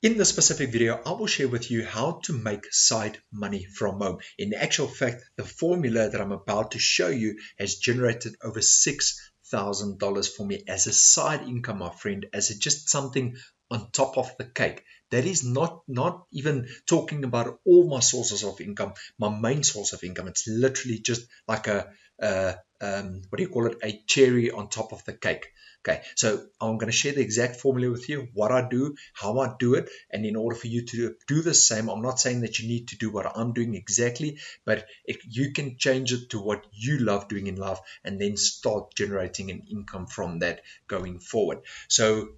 In this specific video, I will share with you how to make side money from home. In actual fact, the formula that I'm about to show you has generated over $6,000 for me as a side income, my friend, as just something on top of the cake. That is not even talking about all my sources of income, my main source of income. It's literally just like a cherry on top of the cake. Okay, so I'm going to share the exact formula with you, what I do, how I do it, and in order for you to do the same, I'm not saying that you need to do what I'm doing exactly, but if you can change it to what you love doing in life and then start generating an income from that going forward. So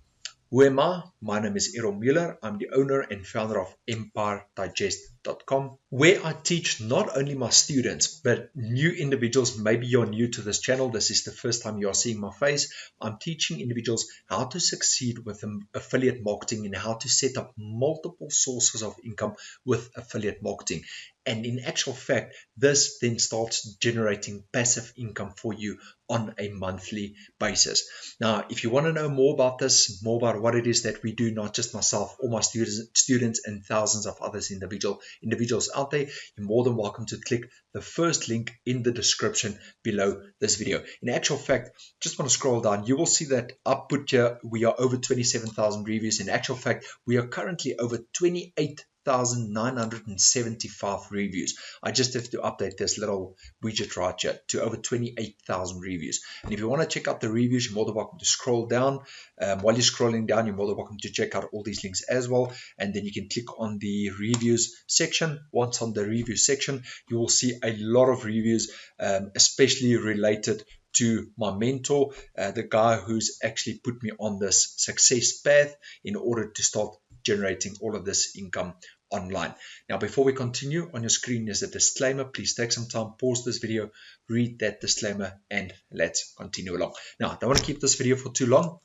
who am I? My name is Errol Muller. I'm the owner and founder of EmpireDigest.com, where I teach not only my students, but new individuals. Maybe you're new to this channel. This is the first time you're seeing my face. I'm teaching individuals how to succeed with affiliate marketing and how to set up multiple sources of income with affiliate marketing. And in actual fact, this then starts generating passive income for you on a monthly basis. Now, if you want to know more about this, more about what it is that we do, not just myself, all my students and thousands of others individuals out there, you're more than welcome to click the first link in the description below this video. In actual fact, just want to scroll down. You will see that I put here, we are over 27,000 reviews. In actual fact, we are currently over 28,975 reviews. I just have to update this little widget right here to over 28,000 reviews. And if you want to check out the reviews, you're more than welcome to scroll down. While you're scrolling down, you're more than welcome to check out all these links as well. And then you can click on the reviews section. Once on the review section, you will see a lot of reviews, especially related to my mentor, the guy who's actually put me on this success path in order to start generating all of this income online. Now, before we continue, on your screen is a disclaimer. Please take some time, pause this video, read that disclaimer, and let's continue along. Now, I don't want to keep this video for too long.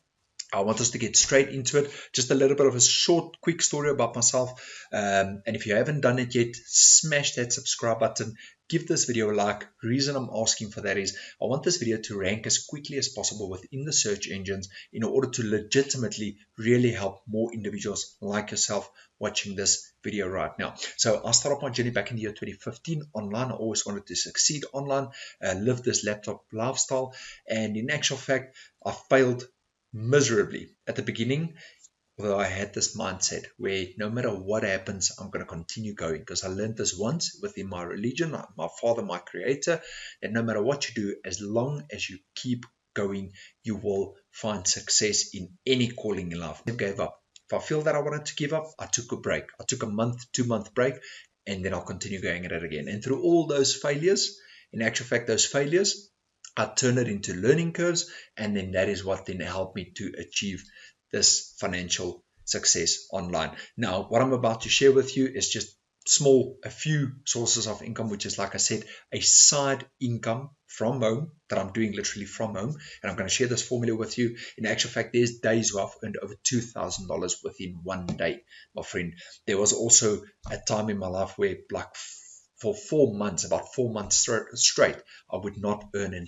I want us to get straight into it. Just a little bit of a short, quick story about myself. And if you haven't done it yet, smash that subscribe button. Give this video a like. The reason I'm asking for that is I want this video to rank as quickly as possible within the search engines in order to legitimately really help more individuals like yourself watching this video right now. So I started my journey back in the year 2015 online. I always wanted to succeed online, live this laptop lifestyle. And in actual fact, I failed miserably at the beginning, although I had this mindset where no matter what happens, I'm going to continue going, because I learned this once within my religion, my father, my creator, that no matter what you do, as long as you keep going, you will find success in any calling in life. I never gave up. If I feel that I wanted to give up, I took a break. I took a month, 2-month break, and then I'll continue going at it again. And through all those failures, in actual fact, those failures, I turn it into learning curves, and then that is what then helped me to achieve this financial success online. Now, what I'm about to share with you is just a few sources of income, which is, like I said, a side income from home that I'm doing literally from home. And I'm going to share this formula with you. In actual fact, there's days where I've earned over $2,000 within one day, my friend. There was also a time in my life where, like, for 4 months, about 4 months straight, I would not earn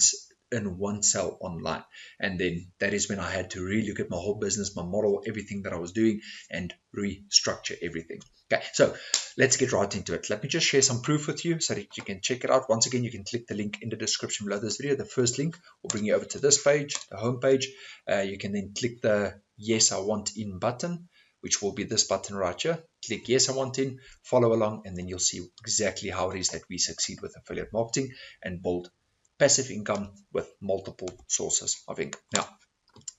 one sale online. And then that is when I had to really look at my whole business, my model, everything that I was doing, and restructure everything. Okay, so let's get right into it. Let me just share some proof with you so that you can check it out. Once again, you can click the link in the description below this video. The first link will bring you over to this page, the home page. You can then click the Yes, I Want In button, which will be this button right here. Click Yes, I Want In, follow along, and then you'll see exactly how it is that we succeed with affiliate marketing and build passive income with multiple sources of income. Now,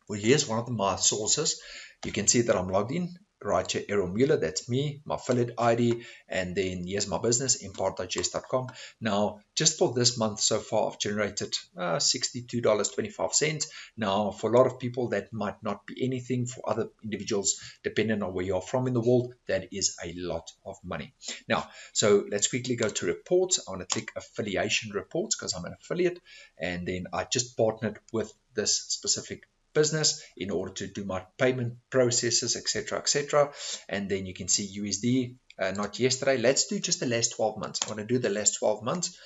well, here's one of my sources. You can see that I'm logged in right here, Errol Muller, that's me, my affiliate ID, and then here's my business, EmpireDigest.com. Now, just for this month so far, I've generated $62.25. Now, for a lot of people, that might not be anything. For other individuals, depending on where you're from in the world, that is a lot of money. Now, so let's quickly go to reports. I want to click affiliation reports because I'm an affiliate, and then I just partnered with this specific business in order to do my payment processes, etc. And then you can see USD, not yesterday. Let's do just the last 12 months. I want to do the last 12 months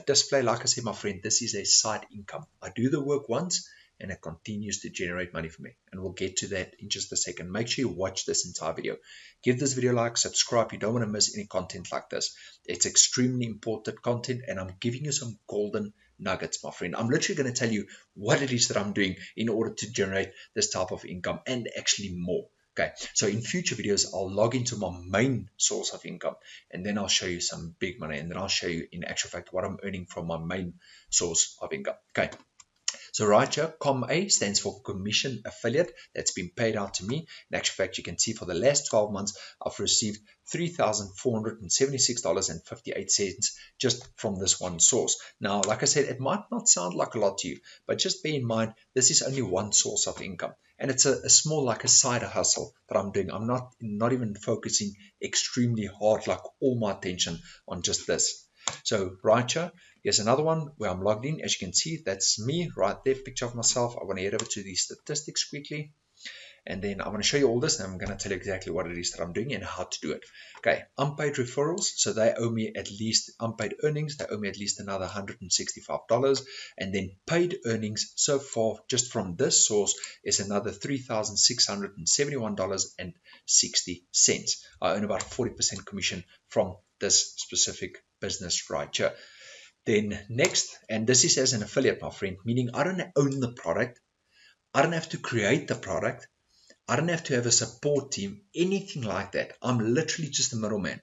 display. Like I said, my friend, this is a side income. I do the work once, and it continues to generate money for me. And we'll get to that in just a second. Make sure you watch this entire video. Give this video a like, subscribe. You don't want to miss any content like this. It's extremely important content, and I'm giving you some golden nuggets, my friend. I'm literally going to tell you what it is that I'm doing in order to generate this type of income and actually more. Okay, so in future videos, I'll log into my main source of income, and then I'll show you some big money, and then I'll show you in actual fact what I'm earning from my main source of income. Okay, so right here, COM-A stands for commission affiliate. That's been paid out to me. In actual fact, you can see for the last 12 months, I've received $3,476.58 just from this one source. Now, like I said, it might not sound like a lot to you, but just bear in mind, this is only one source of income. And it's a small, like a side hustle that I'm doing. I'm not even focusing extremely hard, like all my attention on just this. So right here, here's another one where I'm logged in. As you can see, that's me right there, picture of myself. I want to head over to the statistics quickly. And then I'm going to show you all this, and I'm going to tell you exactly what it is that I'm doing and how to do it. Okay, unpaid referrals. So they owe me at least unpaid earnings. They owe me at least another $165. And then paid earnings so far just from this source is another $3,671.60. I earn about 40% commission from this specific business right here. Then next, and this is as an affiliate, my friend, meaning I don't own the product. I don't have to create the product. I don't have to have a support team, anything like that. I'm literally just a middleman.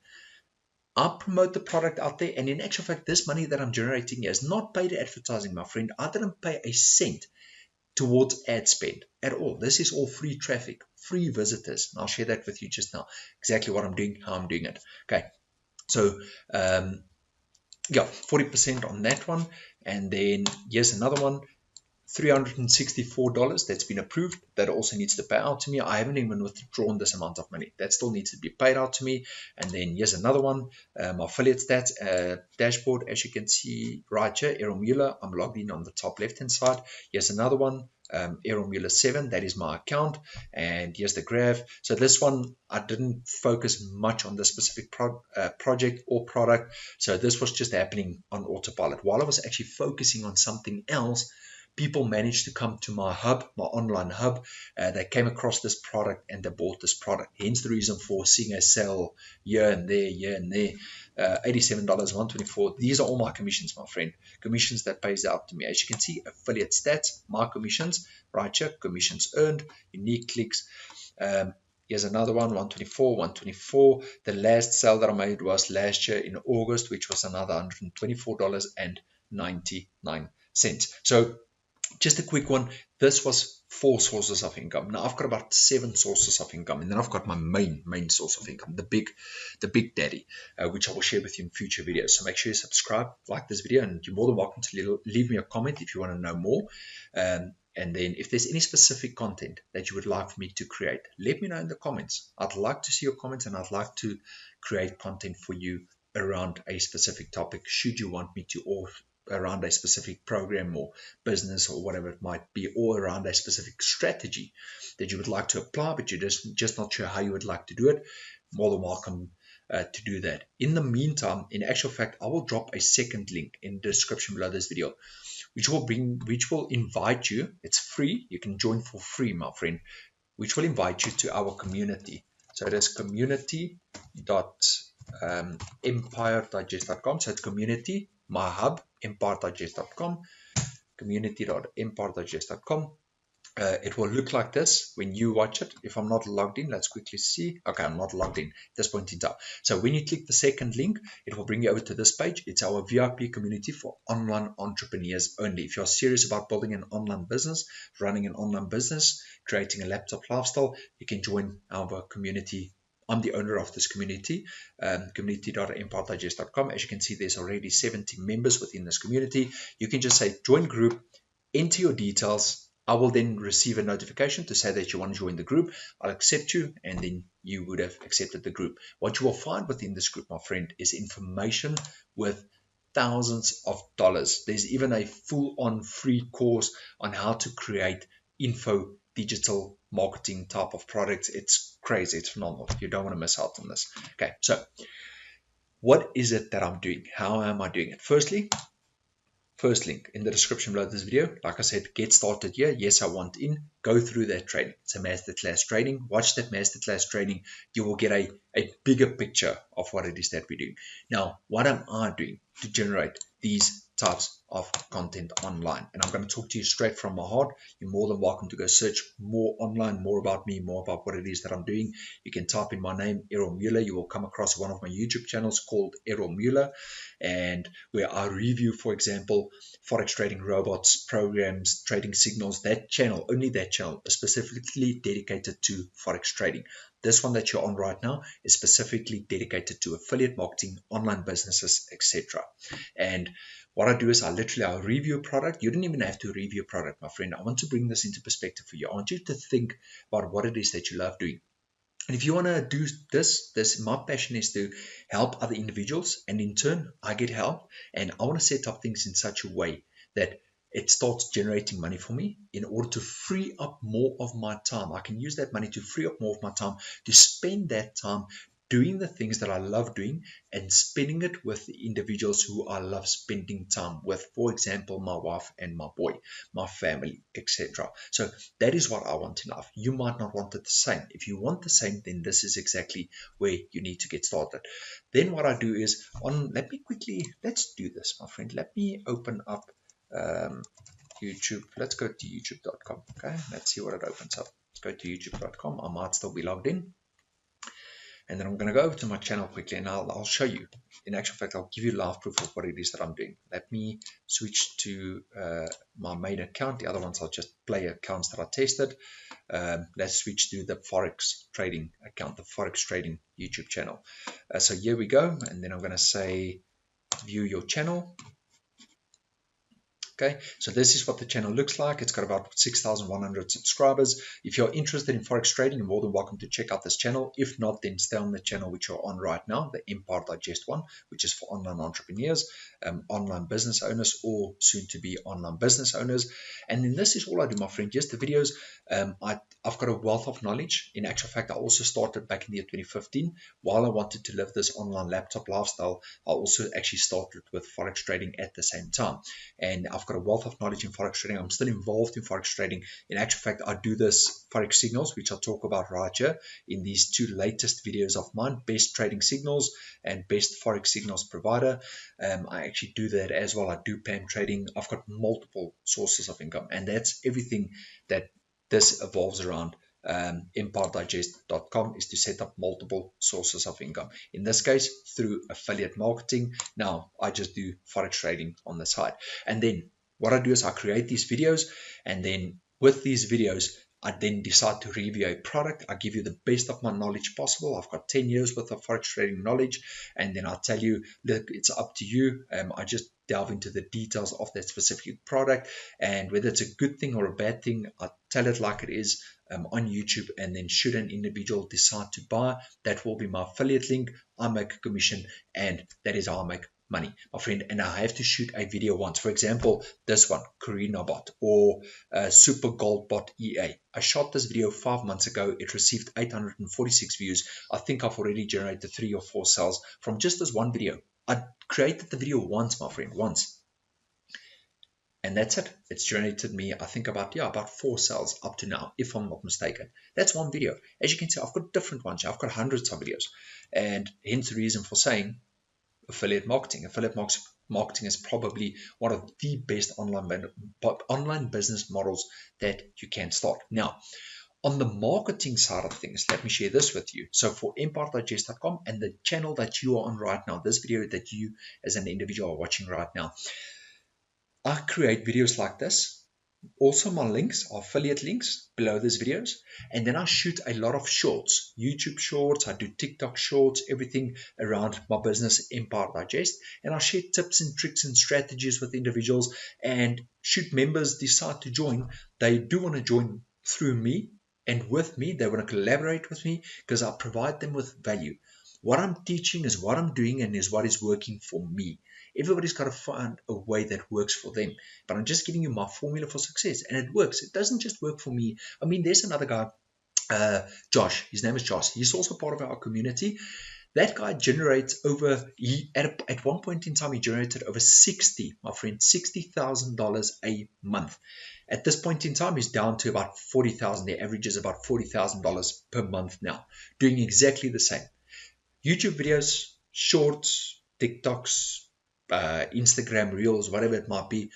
I promote the product out there, and in actual fact, this money that I'm generating is not paid advertising, my friend. I didn't pay a cent towards ad spend at all. This is all free traffic, free visitors. And I'll share that with you just now, exactly what I'm doing, how I'm doing it. Okay, so yeah, 40% on that one. And then here's another one. $364 that's been approved. That also needs to pay out to me. I haven't even withdrawn this amount of money. That still needs to be paid out to me. And then here's another one, my affiliate stats dashboard. As you can see right here, Errol Mueller, I'm logged in on the top left hand side. Here's another one, Errol Mueller 7, that is my account. And here's the graph. So this one, I didn't focus much on the specific project or product. So this was just happening on autopilot. While I was actually focusing on something else, people managed to come to my hub, my online hub. They came across this product and they bought this product. Hence the reason for seeing a sale here and there, $87, $124. These are all my commissions, my friend. Commissions that pays out to me. As you can see, affiliate stats, my commissions, right here, commissions earned, unique clicks. Here's another one, 124. The last sale that I made was last year in August, which was another $124.99. So just a quick one. This was 4 sources of income. Now I've got about 7 sources of income, and then I've got my main source of income, the big daddy, which I will share with you in future videos. So make sure you subscribe, like this video, and you're more than welcome to leave me a comment if you want to know more. And then if there's any specific content that you would like for me to create, let me know in the comments. I'd like to see your comments, and I'd like to create content for you around a specific topic, should you want me to, or around a specific program or business or whatever it might be, or around a specific strategy that you would like to apply, but you're just not sure how you would like to do it. More than welcome to do that. In the meantime, in actual fact, I will drop a second link in the description below this video, which will invite you. It's free. You can join for free, my friend, which will invite you to our community. So it is community.EmpireDigest.com. So it's community, my hub, EmpireDigest.com, community.EmpireDigest.com. It will look like this when you watch it. If I'm not logged in, let's quickly see. Okay, I'm not logged in at this point in time. So when you click the second link, it will bring you over to this page. It's our VIP community for online entrepreneurs only. If you're serious about building an online business, running an online business, creating a laptop lifestyle, you can join our community. I'm the owner of this community, community.EmpireDigest.com. As you can see, there's already 70 members within this community. You can just say join group, enter your details. I will then receive a notification to say that you want to join the group. I'll accept you, and then you would have accepted the group. What you will find within this group, my friend, is information with thousands of dollars. There's even a full-on free course on how to create digital marketing type of products. It's crazy. It's phenomenal. You don't want to miss out on this. Okay, so what is it that I'm doing? How am I doing it? Firstly, First link in the description below this video. Like I said, get started here. Yes, I want in. Go through that training. It's a masterclass training. Watch that masterclass training. You will get a bigger picture of what it is that we're doing. Now, what am I doing to generate these types of content online? And I'm going to talk to you straight from my heart. You're more than welcome to go search more online, more about me, more about what it is that I'm doing. You can type in my name, Errol Mueller. You will come across one of my YouTube channels called Errol Mueller, and where I review, for example, forex trading robots, programs, trading signals. That channel, only that channel, is specifically dedicated to forex trading. This one that you're on right now is specifically dedicated to affiliate marketing, online businesses, etc. And what I do is I review a product. You don't even have to review a product, my friend. I want to bring this into perspective for you. I want you to think about what it is that you love doing. And if you want to do this, my passion is to help other individuals, and in turn, I get help. And I want to set up things in such a way that it starts generating money for me in order to free up more of my time. I can use that money to free up more of my time, to spend that time doing the things that I love doing and spending it with the individuals who I love spending time with. For example, my wife and my boy, my family, etc. So that is what I want in life. You might not want it the same. If you want the same, then this is exactly where you need to get started. Then what I do is let's do this, my friend. Let me open up YouTube. Let's go to YouTube.com. Okay, let's see what it opens up. Let's go to YouTube.com. I might still be logged in. And then I'm going to go over to my channel quickly, and I'll show you. In actual fact, I'll give you live proof of what it is that I'm doing. Let me switch to my main account. The other ones I'll just play accounts that I tested. Let's switch to the Forex trading account, the Forex trading YouTube channel. So here we go. And then I'm going to say view your channel. Okay, so this is what the channel looks like. It's got about 6,100 subscribers. If you're interested in forex trading, you're more than welcome to check out this channel. If not, then stay on the channel which you're on right now, the Empire Digest one, which is for online entrepreneurs, online business owners, or soon to be online business owners. And then this is all I do, my friend, just the videos. I've got a wealth of knowledge. In actual fact, I also started back in the year 2015. While I wanted to live this online laptop lifestyle, I also actually started with forex trading at the same time. And I've got a wealth of knowledge in forex trading. I'm still involved in forex trading. In actual fact, I do this forex signals, which I'll talk about right here in these two latest videos of mine, best trading signals and best forex signals provider. I actually do that as well. I do PAM trading. I've got multiple sources of income, and that's everything that this evolves around. EmpireDigest.com is to set up multiple sources of income. In this case, through affiliate marketing. Now, I just do forex trading on the side. And then what I do is I create these videos, and then with these videos, I then decide to review a product. I give you the best of my knowledge possible. I've got 10 years worth of forex trading knowledge, and then I'll tell you, look, it's up to you. I just delve into the details of that specific product, and whether it's a good thing or a bad thing, I tell it like it is on YouTube. And then should an individual decide to buy, that will be my affiliate link. I make a commission, and that is how I make money, my friend. And I have to shoot a video once. For example, this one, KarinaBot or Super Gold Bot EA. I shot this video 5 months ago. It received 846 views. I think I've already generated 3 or 4 sales from just this one video. I created the video once, my friend, once. And that's it. It's generated me, I think, about 4 sales up to now, if I'm not mistaken. That's one video. As you can see, I've got different ones. I've got hundreds of videos. And hence the reason for saying affiliate marketing. Affiliate marketing is probably one of the best online business models that you can start. Now, on the marketing side of things, let me share this with you. So for EmpireDigest.com and the channel that you are on right now, this video that you as an individual are watching right now, I create videos like this. Also, my links are affiliate links below these videos. And then I shoot a lot of shorts, YouTube shorts. I do TikTok shorts, everything around my business, Empire Digest. And I share tips and tricks and strategies with individuals. And should members decide to join, they do want to join through me and with me. They want to collaborate with me because I provide them with value. What I'm teaching is what I'm doing and is what is working for me. Everybody's got to find a way that works for them. But I'm just giving you my formula for success. And it works. It doesn't just work for me. I mean, there's another guy, Josh. His name is Josh. He's also part of our community. That guy generates at one point in time, he generated over $60,000 a month. At this point in time, he's down to about $40,000. The average is about $40,000 per month now, doing exactly the same. YouTube videos, shorts, TikToks, Instagram Reels, whatever it might be.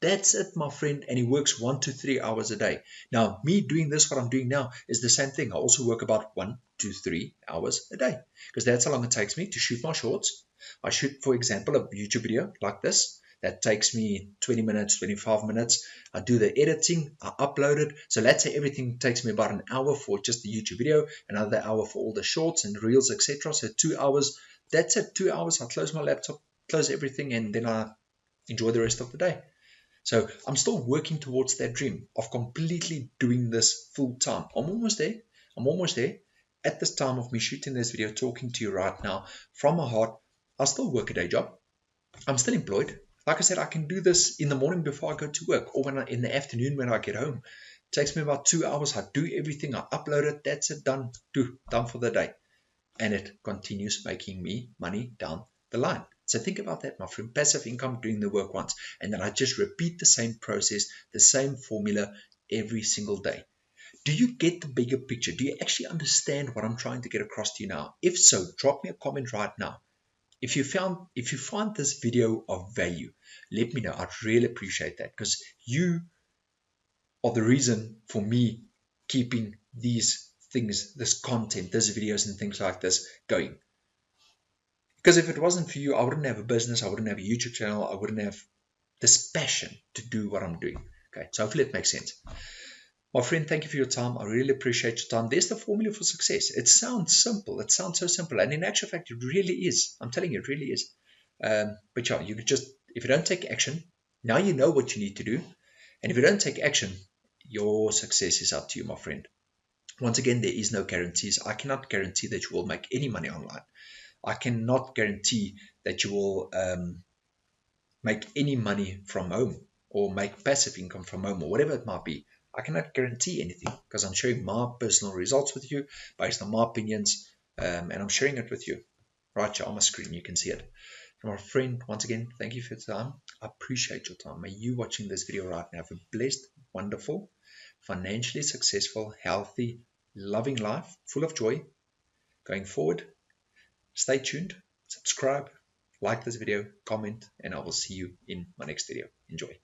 That's it, my friend. And he works 1 to 3 hours a day. Now, me doing this, what I'm doing now, is the same thing. I also work about 1 to 3 hours a day, because that's how long it takes me to shoot my shorts. I shoot, for example, a YouTube video like this. That takes me 20 minutes, 25 minutes. I do the editing, I upload it. So let's say everything takes me about an hour for just the YouTube video, another hour for all the shorts and reels, etc. So 2 hours. That's it, 2 hours. I close my laptop, close everything, and then I enjoy the rest of the day. So I'm still working towards that dream of completely doing this full time. I'm almost there. I'm almost there. At this time of me shooting this video, talking to you right now, from my heart, I still work a day job. I'm still employed. Like I said, I can do this in the morning before I go to work, or in the afternoon when I get home. It takes me about 2 hours. I do everything. I upload it. That's it. Done. Done for the day. And it continues making me money down the line. So think about that, my friend. Passive income, doing the work once. And then I just repeat the same process, the same formula every single day. Do you get the bigger picture? Do you actually understand what I'm trying to get across to you now? If so, drop me a comment right now. If you find this video of value, let me know. I'd really appreciate that, because you are the reason for me keeping these things, this content, these videos and things like this going. Because if it wasn't for you, I wouldn't have a business, I wouldn't have a YouTube channel, I wouldn't have this passion to do what I'm doing. Okay, so hopefully it makes sense. My friend, thank you for your time. I really appreciate your time. There's the formula for success. It sounds simple. It sounds so simple. And in actual fact, it really is. I'm telling you, it really is. But yeah, you could just, if you don't take action, now you know what you need to do. And if you don't take action, your success is up to you, my friend. Once again, there is no guarantees. I cannot guarantee that you will make any money online. I cannot guarantee that you will make any money from home, or make passive income from home, or whatever it might be. I cannot guarantee anything, because I'm sharing my personal results with you based on my opinions, and I'm sharing it with you right here on my screen. You can see it. So my friend, once again, thank you for your time. I appreciate your time. May you watching this video right now have a blessed, wonderful, financially successful, healthy, loving life, full of joy going forward. Stay tuned, subscribe, like this video, comment, and I will see you in my next video. Enjoy.